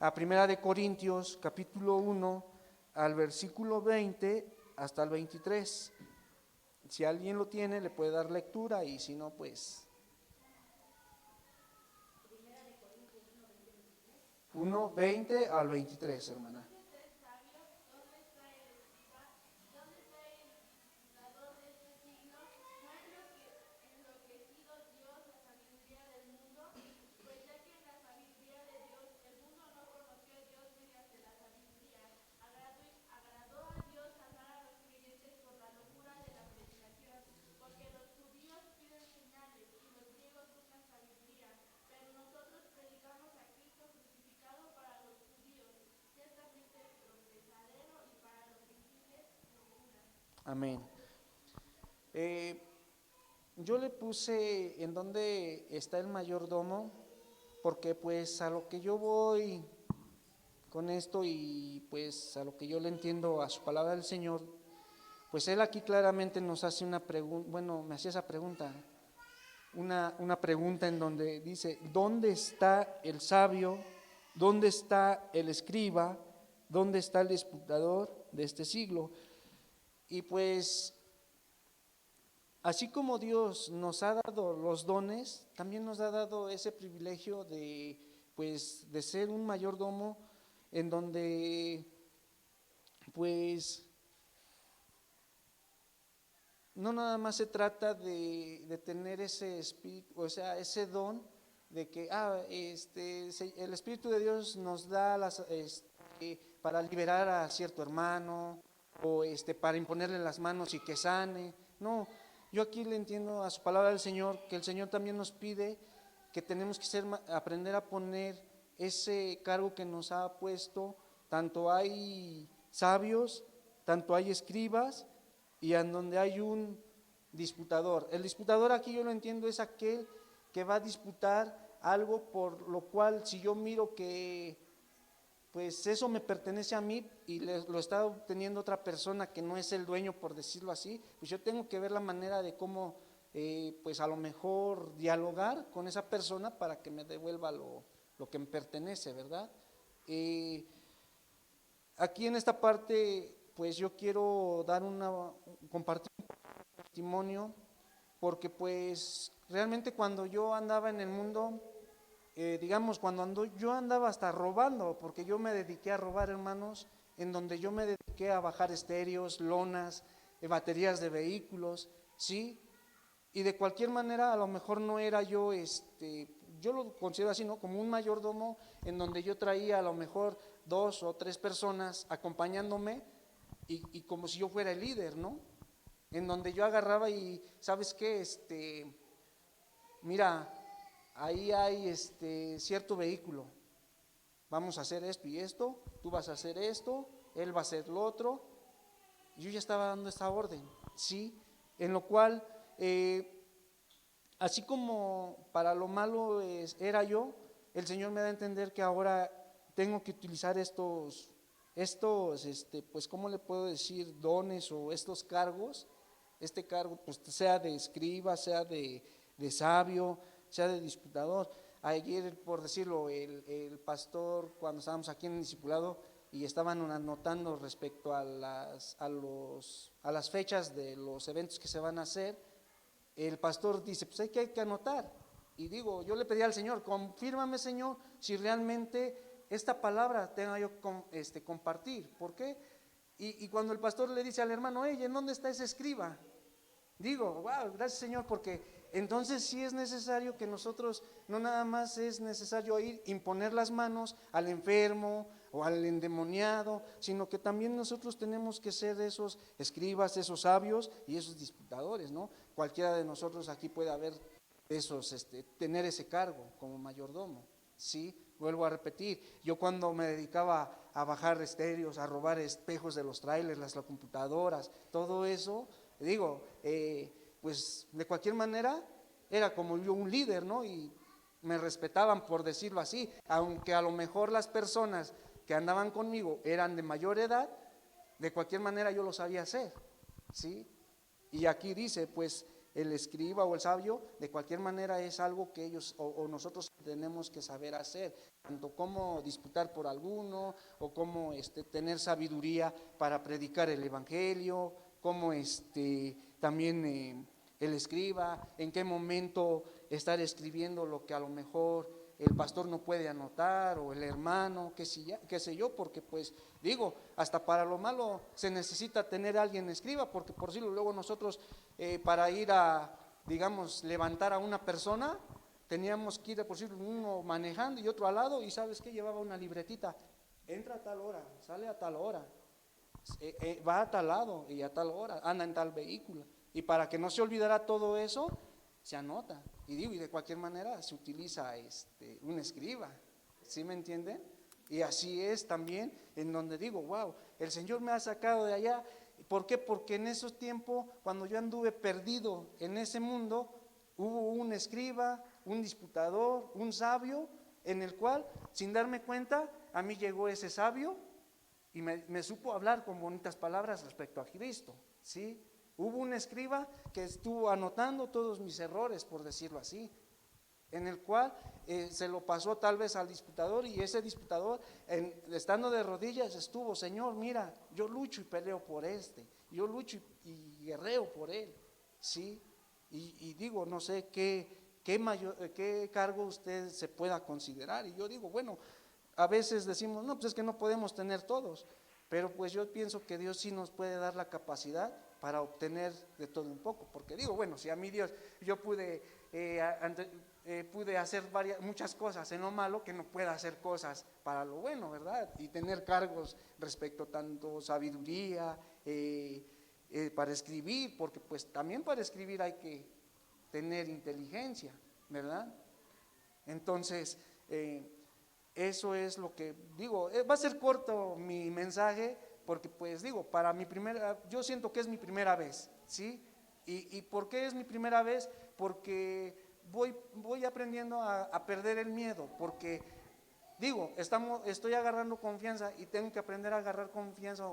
A Primera de Corintios, capítulo 1, al versículo 20 hasta el 23. Si alguien lo tiene, le puede dar lectura, y si no, pues 1, 20 al 23, hermana. Amén. Yo le puse en dónde está el mayordomo, porque pues a lo que yo voy con esto y pues a lo que yo le entiendo a su palabra del Señor, pues él aquí claramente nos hace una pregunta, bueno, me hacía esa pregunta, una pregunta en donde dice: ¿dónde está el sabio? ¿Dónde está el escriba? ¿Dónde está el disputador de este siglo? Y pues así como Dios nos ha dado los dones, también nos ha dado ese privilegio de, pues, de ser un mayordomo en donde, pues, no nada más se trata de tener ese espíritu, o sea, ese don de que el Espíritu de Dios nos da para liberar a cierto hermano, o para imponerle las manos y que sane. No, yo aquí le entiendo a su palabra del Señor que el Señor también nos pide que tenemos que aprender a poner ese cargo que nos ha puesto. Tanto hay sabios, tanto hay escribas, y en donde hay un disputador. El disputador aquí yo lo entiendo es aquel que va a disputar algo por lo cual, si yo miro que pues eso me pertenece a mí y lo está obteniendo otra persona que no es el dueño, por decirlo así, pues yo tengo que ver la manera de cómo pues a lo mejor dialogar con esa persona para que me devuelva lo que me pertenece, ¿verdad? Aquí en esta parte pues yo quiero compartir un testimonio, porque pues realmente cuando yo andaba en el mundo, digamos, yo andaba hasta robando, porque yo me dediqué a robar, hermanos, en donde yo me dediqué a bajar estéreos, lonas, baterías de vehículos, ¿sí? Y de cualquier manera, a lo mejor no era yo, yo lo considero así, ¿no? Como un mayordomo, en donde yo traía a lo mejor 2 o 3 personas acompañándome, y como si yo fuera el líder, ¿no? En donde yo agarraba y, ¿sabes qué? Mira, ahí hay cierto vehículo, vamos a hacer esto y esto, tú vas a hacer esto, él va a hacer lo otro. Yo ya estaba dando esta orden, ¿sí? En lo cual, así como para lo malo era yo, el Señor me da a entender que ahora tengo que utilizar pues, ¿cómo le puedo decir? Dones o estos cargos. Este cargo, pues, sea de escriba, sea de sabio, sea de disputador. Ayer, por decirlo, el pastor, cuando estábamos aquí en el discipulado y estaban anotando respecto a las fechas de los eventos que se van a hacer, el pastor dice: pues hay que anotar. Y digo, yo le pedí al Señor: confírmame, Señor, si realmente esta palabra tenga yo compartir. ¿Por qué? Y cuando el pastor le dice al hermano: ¿en dónde está ese escriba? Digo, wow, gracias, Señor, porque entonces sí es necesario que nosotros, no nada más es necesario imponer las manos al enfermo o al endemoniado, sino que también nosotros tenemos que ser esos escribas, esos sabios y esos disputadores, ¿no? Cualquiera de nosotros aquí puede haber tener ese cargo como mayordomo, ¿sí? Vuelvo a repetir, yo cuando me dedicaba a bajar estéreos, a robar espejos de los trailers, las computadoras, todo eso, digo, pues de cualquier manera era como yo un líder, ¿no? Y me respetaban, por decirlo así, aunque a lo mejor las personas que andaban conmigo eran de mayor edad, de cualquier manera yo lo sabía hacer, ¿sí? Y aquí dice, pues el escriba o el sabio, de cualquier manera es algo que ellos o nosotros tenemos que saber hacer, tanto como disputar por alguno, o como tener sabiduría para predicar el evangelio, como también el escriba, en qué momento estar escribiendo lo que a lo mejor el pastor no puede anotar, o el hermano, qué sé yo, porque pues digo, hasta para lo malo se necesita tener alguien escriba, porque por decirlo luego nosotros para ir a, digamos, levantar a una persona, teníamos que ir, por decirlo, uno manejando y otro al lado, y ¿sabes qué? Llevaba una libretita, entra a tal hora, sale a tal hora, va a tal lado y a tal hora, anda en tal vehículo, y para que no se olvidara todo eso, se anota, y digo, y de cualquier manera se utiliza un escriba, ¿sí me entienden? Y así es también en donde digo, wow, el Señor me ha sacado de allá. ¿Por qué? Porque en esos tiempos, cuando yo anduve perdido en ese mundo, hubo un escriba, un disputador, un sabio, en el cual, sin darme cuenta, a mí llegó ese sabio y me supo hablar con bonitas palabras respecto a Cristo, ¿sí? Hubo un escriba que estuvo anotando todos mis errores, por decirlo así, en el cual se lo pasó tal vez al disputador, y ese disputador, estando de rodillas, estuvo, Señor, mira, yo lucho y peleo por yo lucho y guerreo por él, ¿sí? Y digo, no sé qué cargo usted se pueda considerar, y yo digo, bueno, a veces decimos, no, pues es que no podemos tener todos, pero pues yo pienso que Dios sí nos puede dar la capacidad para obtener de todo un poco, porque digo, bueno, si a mí Dios, yo pude hacer muchas cosas en lo malo, que no pueda hacer cosas para lo bueno, ¿verdad? Y tener cargos respecto tanto sabiduría, para escribir, porque pues también para escribir hay que tener inteligencia, ¿verdad? Entonces, eso es lo que digo, va a ser corto mi mensaje, porque pues digo, yo siento que es mi primera vez, ¿sí? ¿Y por qué es mi primera vez? Porque voy aprendiendo a perder el miedo, porque digo, estoy agarrando confianza, y tengo que aprender a agarrar confianza,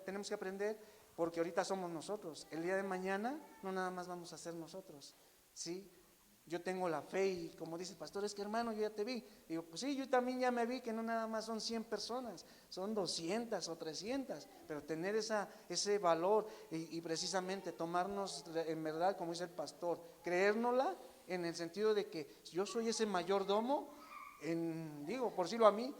tenemos que aprender, porque ahorita somos nosotros, el día de mañana no nada más vamos a ser nosotros, ¿sí? Yo tengo la fe, y como dice el pastor, es que hermano, yo ya te vi. Digo, pues sí, yo también ya me vi que no nada más son 100 personas, son 200 o 300, pero tener ese valor y precisamente tomarnos en verdad, como dice el pastor, creérnosla, en el sentido de que yo soy ese mayordomo, digo, por decirlo a mí,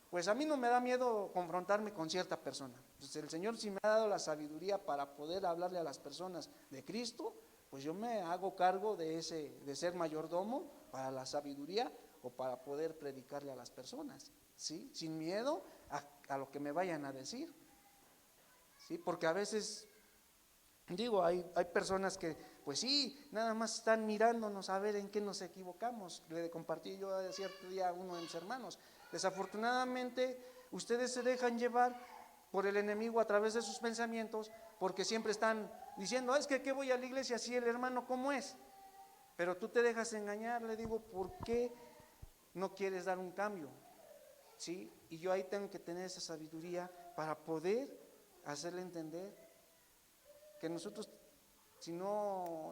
pues a mí no me da miedo confrontarme con cierta persona. Pues el Señor, si me ha dado la sabiduría para poder hablarle a las personas de Cristo, pues yo me hago cargo de ser mayordomo para la sabiduría, o para poder predicarle a las personas, ¿sí? Sin miedo a lo que me vayan a decir, ¿sí? Porque a veces, digo, hay personas que, pues sí, nada más están mirándonos a ver en qué nos equivocamos. Le compartí yo a cierto día a uno de mis hermanos. Desafortunadamente, ustedes se dejan llevar por el enemigo a través de sus pensamientos, porque siempre están diciendo, es que ¿qué voy a la iglesia si el hermano cómo es? Pero tú te dejas engañar. Le digo, ¿por qué no quieres dar un cambio? ¿Sí? Y yo ahí tengo que tener esa sabiduría para poder hacerle entender que nosotros, si no,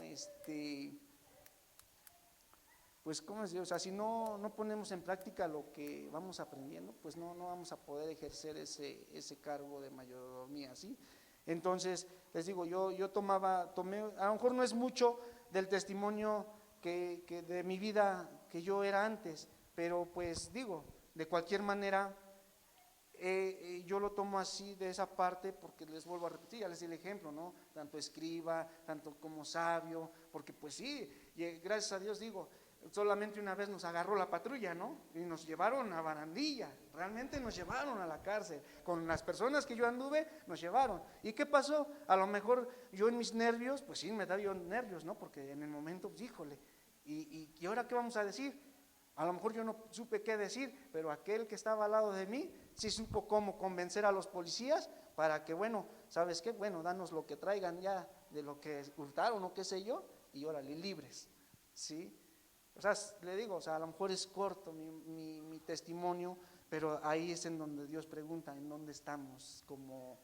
pues ¿cómo decir? O sea, si no ponemos en práctica lo que vamos aprendiendo, pues no vamos a poder ejercer ese cargo de mayordomía, ¿sí? Entonces, les digo, yo tomé, a lo mejor no es mucho del testimonio que de mi vida que yo era antes, pero pues digo, de cualquier manera, yo lo tomo así, de esa parte, porque les vuelvo a repetir, ya les di el ejemplo, ¿no? Tanto escriba, tanto como sabio, porque pues sí, gracias a Dios, digo, solamente una vez nos agarró la patrulla, ¿no? Y nos llevaron a barandilla, realmente nos llevaron a la cárcel, con las personas que yo anduve, nos llevaron. ¿Y qué pasó? A lo mejor yo en mis nervios, pues sí, me da yo nervios, ¿no? Porque en el momento, pues híjole, ¿y ahora qué vamos a decir? A lo mejor yo no supe qué decir, pero aquel que estaba al lado de mí sí supo cómo convencer a los policías para que, bueno, ¿sabes qué? Bueno, danos lo que traigan ya de lo que hurtaron o qué sé yo, y órale, libres, ¿sí? O sea, le digo, o sea, a lo mejor es corto mi testimonio, pero ahí es en donde Dios pregunta, ¿en dónde estamos como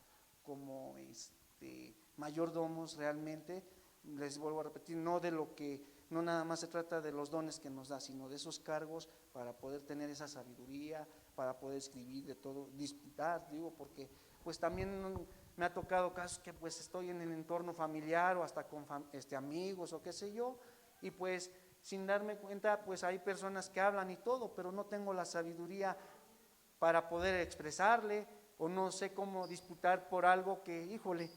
mayordomos realmente? les vuelvo a repetir, no de lo que, no nada más se trata de los dones que nos da, sino de esos cargos para poder tener esa sabiduría, para poder escribir de todo, disputar, digo, porque pues también me ha tocado casos que pues estoy en el entorno familiar o hasta con amigos o qué sé yo, y pues sin darme cuenta pues hay personas que hablan y todo, pero no tengo la sabiduría para poder expresarle, o no sé cómo disputar por algo que, híjole,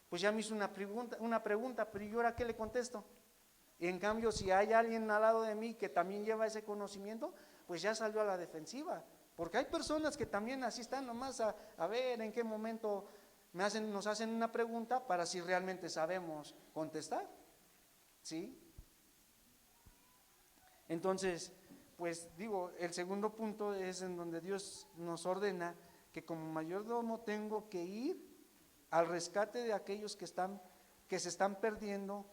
pues ya me hizo una pregunta, pero ¿y ahora qué le contesto? Y en cambio, si hay alguien al lado de mí que también lleva ese conocimiento, pues ya salió a la defensiva, porque hay personas que también así están nomás a ver en qué momento nos hacen una pregunta para si realmente sabemos contestar, ¿sí? Entonces, pues digo, el segundo punto es en donde Dios nos ordena que como mayordomo tengo que ir al rescate de aquellos que se están perdiendo,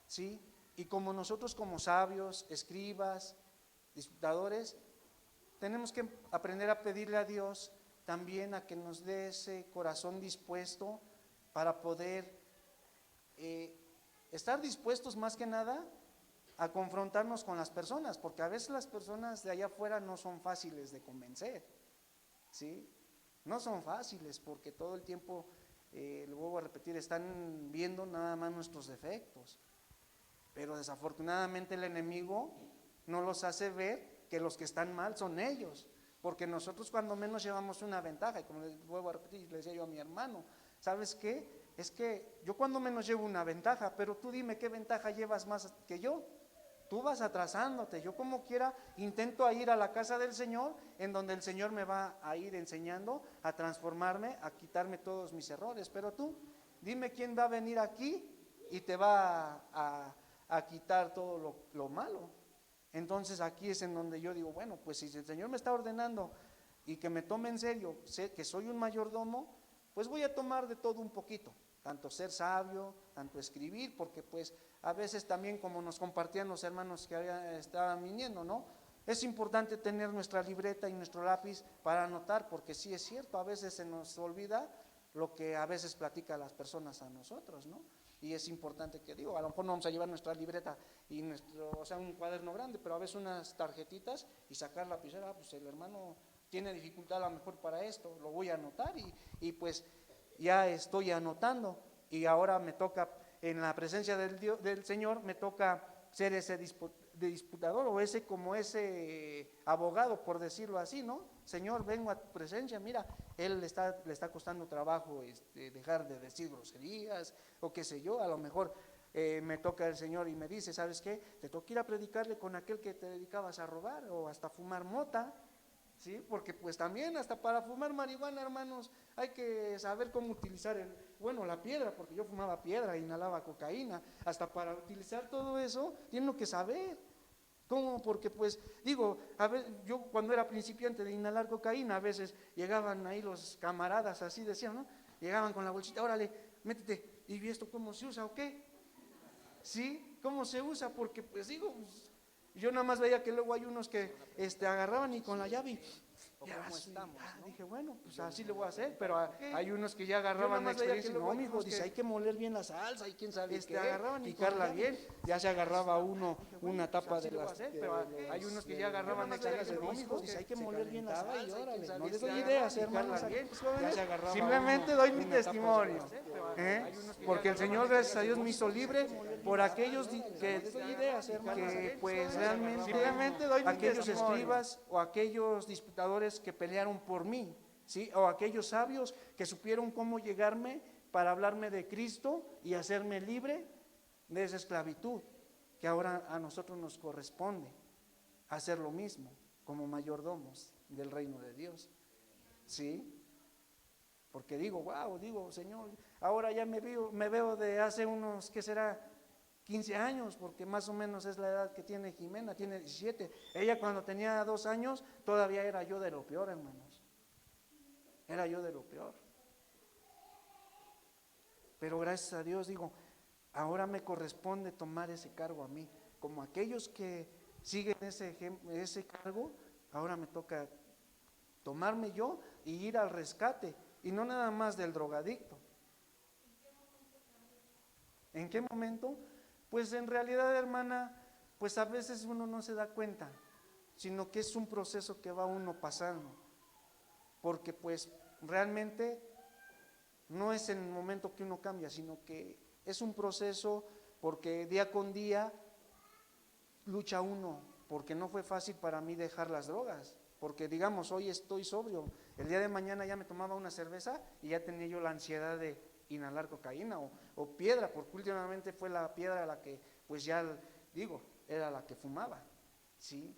¿sí? Y como nosotros como sabios, escribas, disputadores, tenemos que aprender a pedirle a Dios también a que nos dé ese corazón dispuesto para poder estar dispuestos más que nada a confrontarnos con las personas, porque a veces las personas de allá afuera no son fáciles de convencer, ¿sí? No son fáciles porque todo el tiempo, lo vuelvo a repetir, están viendo nada más nuestros defectos, pero desafortunadamente el enemigo no los hace ver que los que están mal son ellos, porque nosotros cuando menos llevamos una ventaja, y como les vuelvo a repetir, le decía yo a mi hermano, ¿sabes qué? Es que yo cuando menos llevo una ventaja, pero tú dime qué ventaja llevas más que yo. Tú vas atrasándote, yo como quiera intento ir a la casa del Señor, en donde el Señor me va a ir enseñando a transformarme, a quitarme todos mis errores, pero tú dime quién va a venir aquí y te va a quitar todo lo malo. Entonces aquí es en donde yo digo, bueno, pues si el Señor me está ordenando y que me tome en serio, sé que soy un mayordomo, pues voy a tomar de todo un poquito, tanto ser sabio, tanto escribir, porque pues a veces también como nos compartían los hermanos que estaban viniendo, ¿no? Es importante tener nuestra libreta y nuestro lápiz para anotar, porque sí es cierto, a veces se nos olvida lo que a veces platican las personas a nosotros, ¿no? Y es importante que digo, a lo mejor no vamos a llevar nuestra libreta y un cuaderno grande, pero a veces unas tarjetitas y sacar la lapicera, pues el hermano tiene dificultad a lo mejor para esto, lo voy a anotar y pues ya estoy anotando y ahora me toca, en la presencia del Señor, me toca ser ese disputador o ese abogado, por decirlo así, ¿no? Señor, vengo a tu presencia, mira, él le está costando trabajo dejar de decir groserías o qué sé yo, a lo mejor me toca el Señor y me dice, ¿sabes qué? Te toca ir a predicarle con aquel que te dedicabas a robar o hasta fumar mota, ¿sí? Porque pues también hasta para fumar marihuana, hermanos, hay que saber cómo utilizar la piedra, porque yo fumaba piedra, inhalaba cocaína, hasta para utilizar todo eso, tienen que saber. ¿Cómo? Porque pues, digo, a ver, yo cuando era principiante de inhalar cocaína, a veces llegaban ahí los camaradas, así decían, ¿no? Llegaban con la bolsita, órale, métete, ¿y esto cómo se usa o qué? ¿Sí? ¿Cómo se usa? Porque pues digo, pues, yo nada más veía que luego hay unos que agarraban y con la llave dije, bueno, pues así le voy a hacer, pero hay unos que ya agarraban la experiencia, no, mijo, dice, hay que moler bien la salsa y quién sabe qué, picarla bien, ya se agarraba uno una tapa de las, pero hay unos que ya agarraban la experiencia, no, mijo, dice, hay que moler bien la salsa y órale, no les doy ideas, hermanos, simplemente doy mi testimonio, porque el Señor, gracias a Dios, me hizo libre por aquellos que pues realmente, aquellos escribas o aquellos disputadores que pelearon por mí, ¿sí? O aquellos sabios que supieron cómo llegarme para hablarme de Cristo y hacerme libre de esa esclavitud, que ahora a nosotros nos corresponde hacer lo mismo como mayordomos del reino de Dios, ¿sí? Porque digo, wow, Señor, ahora ya me veo de hace unos, ¿qué será? 15 años, porque más o menos es la edad que tiene Jimena, tiene 17. Ella cuando tenía 2 años, todavía era yo de lo peor, hermanos. Era yo de lo peor. Pero gracias a Dios, digo, ahora me corresponde tomar ese cargo a mí. Como aquellos que siguen ese cargo, ahora me toca tomarme yo y ir al rescate. Y no nada más del drogadicto. ¿En qué momento? Pues en realidad, hermana, pues a veces uno no se da cuenta, sino que es un proceso que va uno pasando, porque pues realmente no es en el momento que uno cambia, sino que es un proceso, porque día con día lucha uno, porque no fue fácil para mí dejar las drogas, porque digamos, hoy estoy sobrio, el día de mañana ya me tomaba una cerveza y ya tenía yo la ansiedad de inhalar cocaína o piedra, porque últimamente fue la piedra la que, pues ya digo, era la que fumaba, ¿sí?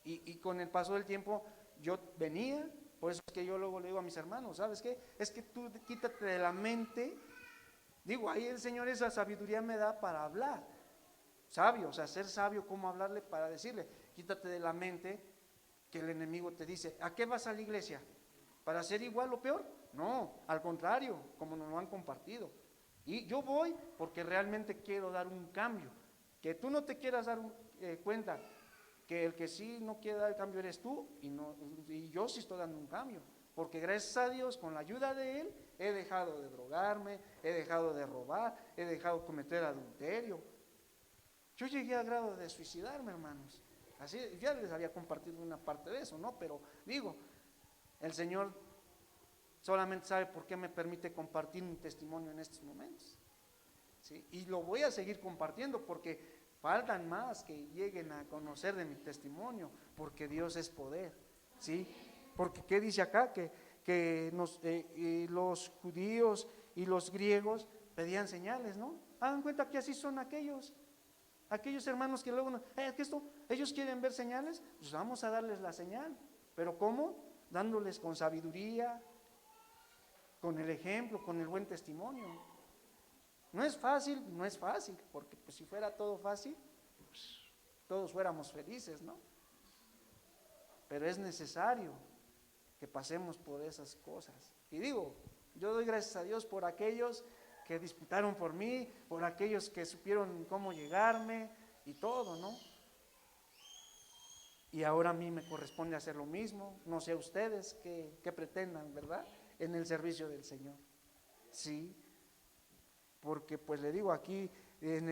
Y con el paso del tiempo yo venía, por eso es que yo luego le digo a mis hermanos, ¿sabes qué? Es que tú quítate de la mente, digo, ahí el Señor esa sabiduría me da para hablar, sabio, o sea, ser sabio, cómo hablarle para decirle, quítate de la mente que el enemigo te dice, ¿a qué vas a la iglesia? ¿Para ser igual o peor? No, al contrario, como nos lo han compartido. Y yo voy porque realmente quiero dar un cambio. Que tú no te quieras dar cuenta que el que sí no quiere dar el cambio eres tú y yo sí estoy dando un cambio. Porque gracias a Dios, con la ayuda de Él, he dejado de drogarme, he dejado de robar, he dejado de cometer adulterio. Yo llegué al grado de suicidarme, hermanos. Así, ya les había compartido una parte de eso, ¿no? Pero digo, el Señor solamente sabe por qué me permite compartir mi testimonio en estos momentos, ¿sí? Y lo voy a seguir compartiendo porque faltan más que lleguen a conocer de mi testimonio, porque Dios es poder, ¿sí? Porque ¿qué dice acá? Que los judíos y los griegos pedían señales, ¿no? Hagan cuenta que así son aquellos hermanos que luego, que esto, ellos quieren ver señales, pues vamos a darles la señal, pero ¿cómo? Dándoles con sabiduría, con el ejemplo, con el buen testimonio. No es fácil, porque pues si fuera todo fácil, pues, todos fuéramos felices, ¿no? Pero es necesario que pasemos por esas cosas. Y digo, yo doy gracias a Dios por aquellos que disputaron por mí, por aquellos que supieron cómo llegarme y todo, ¿no? Y ahora a mí me corresponde hacer lo mismo, no sé ustedes qué pretendan, ¿verdad? En el servicio del Señor, sí, porque pues le digo aquí en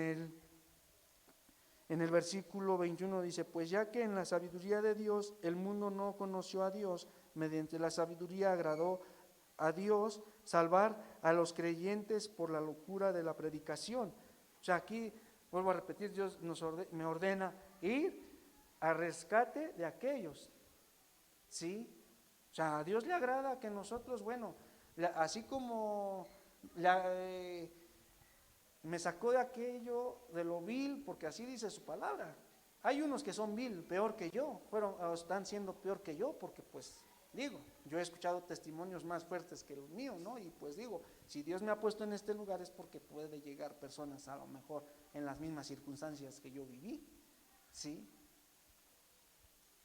el versículo 21 dice, pues ya que en la sabiduría de Dios el mundo no conoció a Dios, mediante la sabiduría agradó a Dios salvar a los creyentes por la locura de la predicación. O sea, aquí vuelvo a repetir, Dios me ordena ir a rescate de aquellos, ¿sí? O sea, a Dios le agrada que nosotros, bueno, así como me sacó de aquello, de lo vil, porque así dice su palabra. Hay unos que son vil, peor que yo, están siendo peor que yo, porque pues digo, yo he escuchado testimonios más fuertes que los míos, ¿no? Y pues digo, si Dios me ha puesto en este lugar es porque puede llegar personas a lo mejor en las mismas circunstancias que yo viví, ¿sí?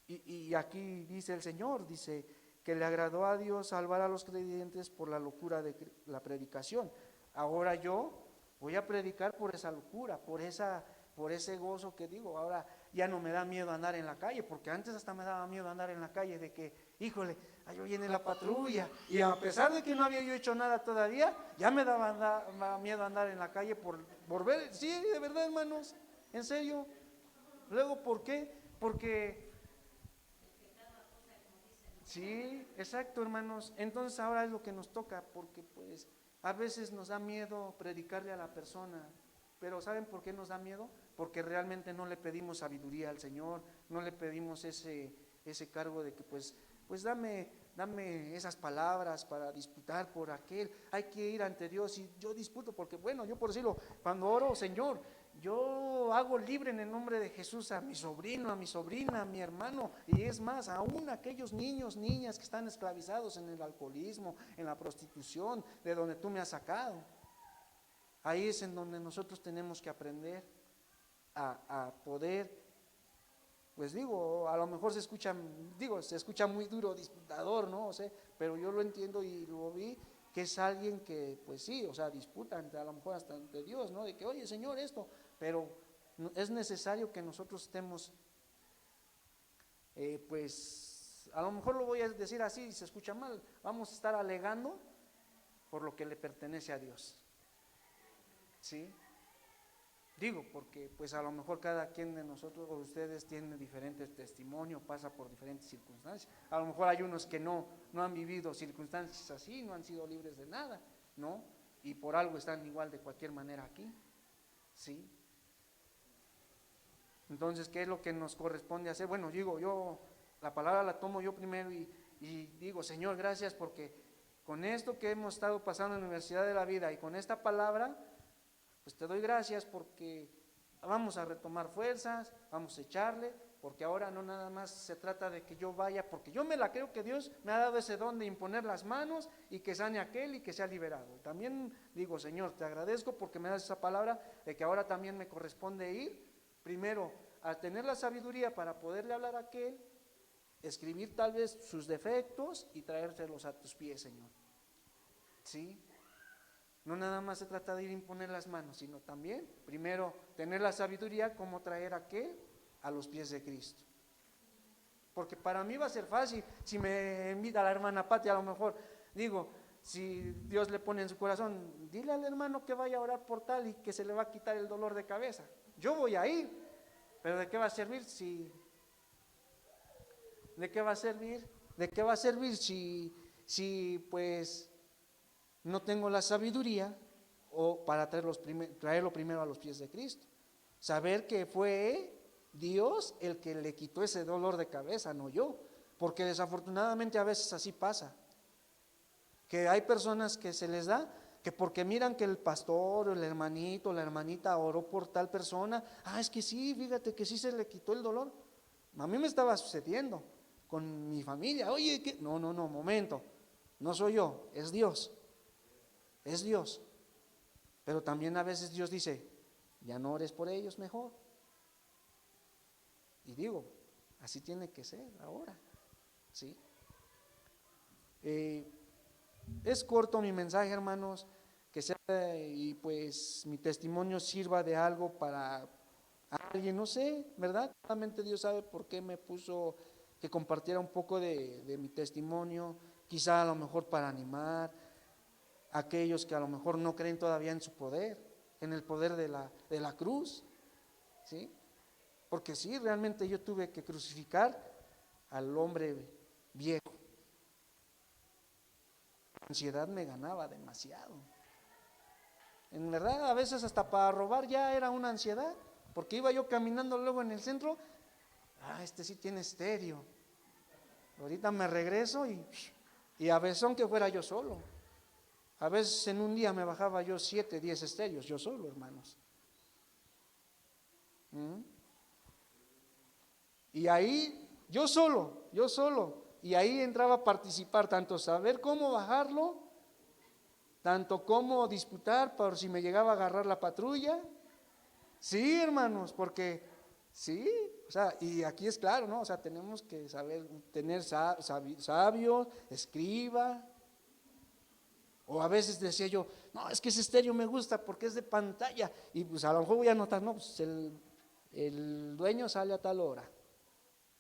Y aquí dice el Señor, dice que le agradó a Dios salvar a los creyentes por la locura de la predicación. Ahora yo voy a predicar por esa locura, por ese gozo que digo. Ahora ya no me da miedo andar en la calle, porque antes hasta me daba miedo andar en la calle de que, híjole, ahí viene la patrulla. Y a pesar de que no había yo hecho nada todavía, ya me daba miedo andar en la calle por ver, sí, de verdad, hermanos, en serio. Luego, ¿por qué? Porque sí, exacto, hermanos. Entonces ahora es lo que nos toca, porque pues a veces nos da miedo predicarle a la persona, pero ¿saben por qué nos da miedo? Porque realmente no le pedimos sabiduría al Señor, no le pedimos ese cargo de que pues dame esas palabras para disputar por aquel. Hay que ir ante Dios y yo disputo porque, bueno, yo por decirlo, cuando oro, Señor, yo hago libre en el nombre de Jesús a mi sobrino, a mi sobrina, a mi hermano, y es más, aún aquellos niños, niñas que están esclavizados en el alcoholismo, en la prostitución, de donde tú me has sacado. Ahí es en donde nosotros tenemos que aprender a poder, pues digo, a lo mejor se escucha muy duro, disputador, ¿no? O sea, pero yo lo entiendo y lo vi, que es alguien que, pues sí, o sea, disputa a lo mejor hasta ante Dios, ¿no? De que, oye, Señor, esto, pero es necesario que nosotros estemos, pues, a lo mejor lo voy a decir así, se escucha mal, vamos a estar alegando por lo que le pertenece a Dios, ¿sí? Digo, porque pues a lo mejor cada quien de nosotros o ustedes tiene diferentes testimonios, pasa por diferentes circunstancias. A lo mejor hay unos que no han vivido circunstancias así, no han sido libres de nada, ¿no? Y por algo están igual de cualquier manera aquí, ¿sí? Entonces, ¿qué es lo que nos corresponde hacer? Bueno, digo, yo la palabra la tomo yo primero y digo, Señor, gracias porque con esto que hemos estado pasando en la Universidad de la Vida y con esta palabra, pues te doy gracias porque vamos a retomar fuerzas, vamos a echarle, porque ahora no nada más se trata de que yo vaya, porque yo me la creo que Dios me ha dado ese don de imponer las manos y que sane aquel y que sea liberado. También digo, Señor, te agradezco porque me das esa palabra de que ahora también me corresponde ir, primero, a tener la sabiduría para poderle hablar a aquel, escribir tal vez sus defectos y traérselos a tus pies, Señor. ¿Sí? No nada más se trata de ir a imponer las manos, sino también, primero, tener la sabiduría como traer a qué, a los pies de Cristo. Porque para mí va a ser fácil, si me invita la hermana Pati, a lo mejor, digo, si Dios le pone en su corazón, dile al hermano que vaya a orar por tal y que se le va a quitar el dolor de cabeza. Yo voy a ir, pero ¿de qué va a servir si... ¿De qué va a servir? ¿De qué va a servir si pues no tengo la sabiduría o para traerlo primero a los pies de Cristo? Saber que fue Dios el que le quitó ese dolor de cabeza, no yo, porque desafortunadamente a veces así pasa, que hay personas que se les da, que porque miran que el pastor o el hermanito o la hermanita oró por tal persona, es que sí, fíjate que sí se le quitó el dolor. A mí me estaba sucediendo con mi familia, oye, ¿qué? No, momento, no soy yo, es Dios. Es Dios. Pero también a veces Dios dice, ya no ores por ellos mejor. Y digo, así tiene que ser ahora, ¿sí? Es corto mi mensaje, hermanos, que sea y pues mi testimonio sirva de algo para alguien, no sé, ¿verdad? Solamente Dios sabe por qué me puso que compartiera un poco de mi testimonio, quizá a lo mejor para animar aquellos que a lo mejor no creen todavía en su poder, en el poder de la cruz, ¿sí? Porque sí, realmente yo tuve que crucificar al hombre viejo. La ansiedad me ganaba demasiado. En verdad, a veces hasta para robar ya era una ansiedad, porque iba yo caminando luego en el centro, este sí tiene estéreo. Ahorita me regreso y a veces aunque fuera yo solo. A veces en un día me bajaba yo 7, 10 estéreos, yo solo, hermanos. Y ahí, yo solo, y ahí entraba a participar, tanto saber cómo bajarlo, tanto cómo disputar por si me llegaba a agarrar la patrulla. Sí, hermanos, porque sí, o sea, y aquí es claro, ¿no? O sea, tenemos que saber, tener sabios, escriba. O a veces decía yo, no, es que ese estéreo me gusta porque es de pantalla. Y pues a lo mejor voy a notar, no, pues el dueño sale a tal hora,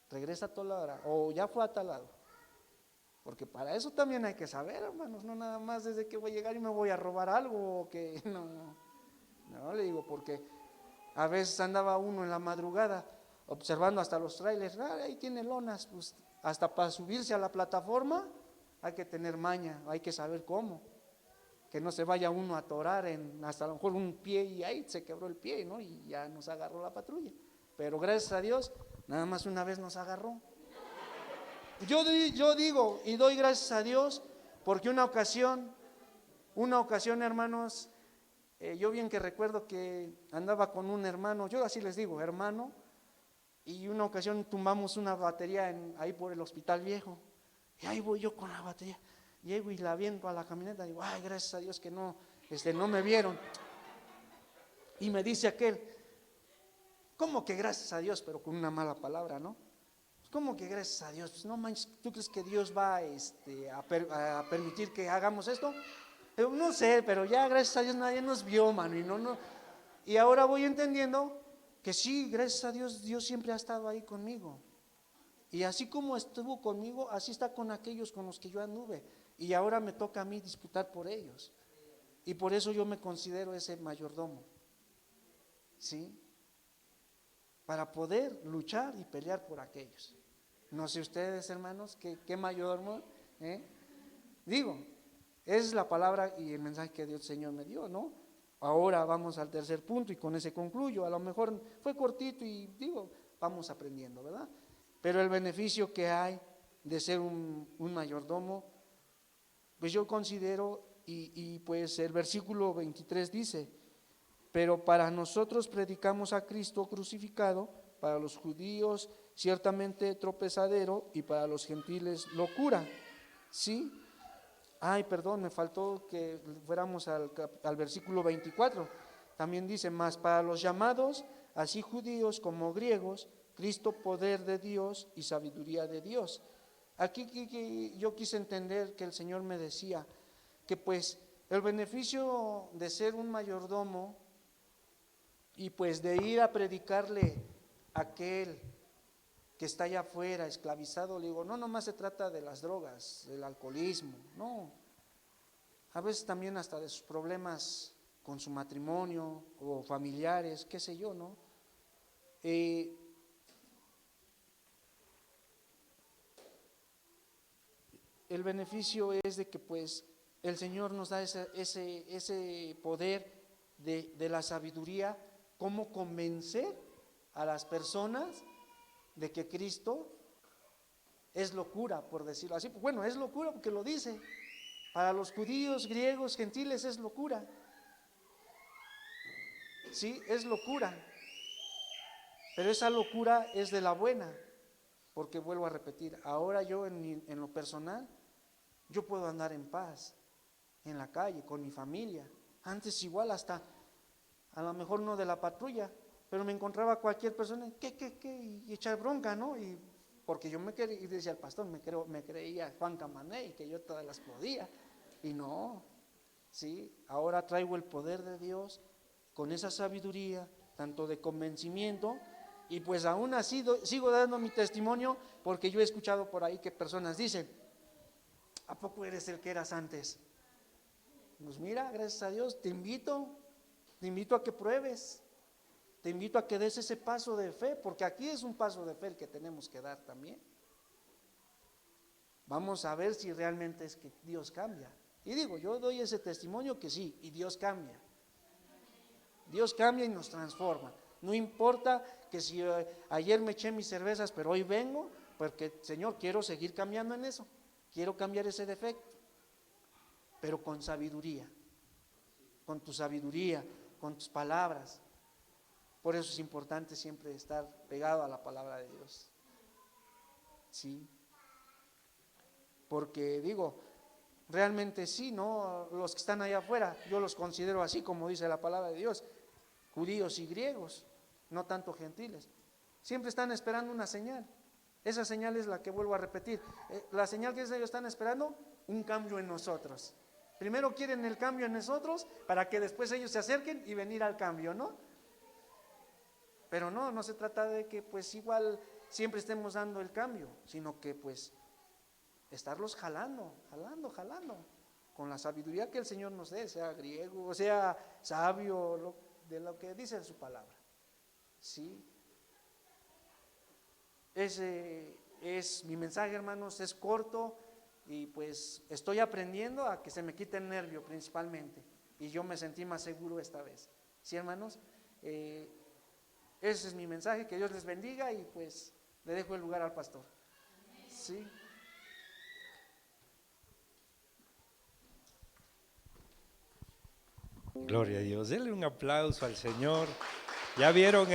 regresa a tal hora, o ya fue a tal lado. Porque para eso también hay que saber, hermanos, no nada más desde que voy a llegar y me voy a robar algo, o que no, le digo, porque a veces andaba uno en la madrugada observando hasta los trailers, ahí tiene lonas, pues hasta para subirse a la plataforma hay que tener maña, hay que saber cómo. Que no se vaya uno a atorar en hasta a lo mejor un pie y ahí se quebró el pie, ¿no? Y ya nos agarró la patrulla. Pero gracias a Dios, nada más una vez nos agarró. Yo digo y doy gracias a Dios porque una ocasión, hermanos, yo bien que recuerdo que andaba con un hermano, yo así les digo, hermano, y una ocasión tumbamos una batería ahí por el Hospital Viejo. Y ahí voy yo con la batería. Llego y la aviento a la camioneta y digo, gracias a Dios que no me vieron. Y me dice aquel, ¿cómo que gracias a Dios? Pero con una mala palabra, ¿no? ¿Cómo que gracias a Dios? Pues no manches, ¿tú crees que Dios va a permitir que hagamos esto? Yo, no sé, pero ya gracias a Dios nadie nos vio, mano, y ahora voy entendiendo que sí, gracias a Dios, Dios siempre ha estado ahí conmigo. Y así como estuvo conmigo, así está con aquellos con los que yo anduve. Y ahora me toca a mí disputar por ellos. Y por eso yo me considero ese mayordomo. ¿sí? Para poder luchar y pelear por aquellos. No sé ustedes, hermanos, qué mayordomo, Digo, es la palabra y el mensaje que Dios Señor me dio, ¿no? Ahora vamos al tercer punto y con ese concluyo. A lo mejor fue cortito y digo, vamos aprendiendo, ¿verdad? Pero el beneficio que hay de ser un mayordomo, pues yo considero, y pues el versículo 23 dice: pero para nosotros predicamos a Cristo crucificado, para los judíos ciertamente tropezadero y para los gentiles locura. ¿Sí? Ay, perdón, me faltó que fuéramos al versículo 24. También dice: mas para los llamados, así judíos como griegos, Cristo poder de Dios y sabiduría de Dios. Aquí yo quise entender que el Señor me decía que pues el beneficio de ser un mayordomo y pues de ir a predicarle a aquel que está allá afuera esclavizado, le digo, no nomás se trata de las drogas, del alcoholismo, no, a veces también hasta de sus problemas con su matrimonio o familiares, qué sé yo, ¿no? El beneficio es de que pues el Señor nos da ese poder de la sabiduría, cómo convencer a las personas de que Cristo es locura, por decirlo así. Bueno, es locura porque lo dice. Para los judíos, griegos, gentiles es locura. Sí, es locura. Pero esa locura es de la buena, porque vuelvo a repetir, ahora yo en lo personal, yo puedo andar en paz en la calle, con mi familia. Antes igual hasta, a lo mejor no de la patrulla, pero me encontraba cualquier persona, ¿qué? Y echar bronca, ¿no? Y porque yo me quería, y decía el pastor, me creía Juan Camané y que yo todas las podía. Y no, ¿sí? Ahora traigo el poder de Dios con esa sabiduría, tanto de convencimiento, y pues aún así sigo dando mi testimonio, porque yo he escuchado por ahí que personas dicen, ¿a poco eres el que eras antes? Pues mira, gracias a Dios, te invito a que pruebes, te invito a que des ese paso de fe, porque aquí es un paso de fe el que tenemos que dar también. Vamos a ver si realmente es que Dios cambia. Y digo, yo doy ese testimonio que sí, y Dios cambia. Dios cambia y nos transforma. No importa que si ayer me eché mis cervezas, pero hoy vengo, porque Señor, quiero seguir cambiando en eso, quiero cambiar ese defecto, pero con sabiduría, con tu sabiduría, con tus palabras. Por eso es importante siempre estar pegado a la palabra de Dios. Sí. Porque digo, realmente sí, ¿no? Los que están allá afuera, yo los considero así, como dice la palabra de Dios, judíos y griegos, no tanto gentiles. Siempre están esperando una señal. Esa señal es la que vuelvo a repetir. La señal que ellos están esperando, un cambio en nosotros. Primero quieren el cambio en nosotros para que después ellos se acerquen y venir al cambio, ¿no? Pero no se trata de que pues igual siempre estemos dando el cambio, sino que pues estarlos jalando, con la sabiduría que el Señor nos dé, sea griego, o sea sabio, de lo que dice en su palabra. ¿Sí? Ese es mi mensaje, hermanos, es corto y pues estoy aprendiendo a que se me quite el nervio principalmente, y yo me sentí más seguro esta vez. ¿Sí, hermanos? Ese es mi mensaje, que Dios les bendiga y pues le dejo el lugar al pastor. ¿Sí? Gloria a Dios, denle un aplauso al Señor. Ya vieron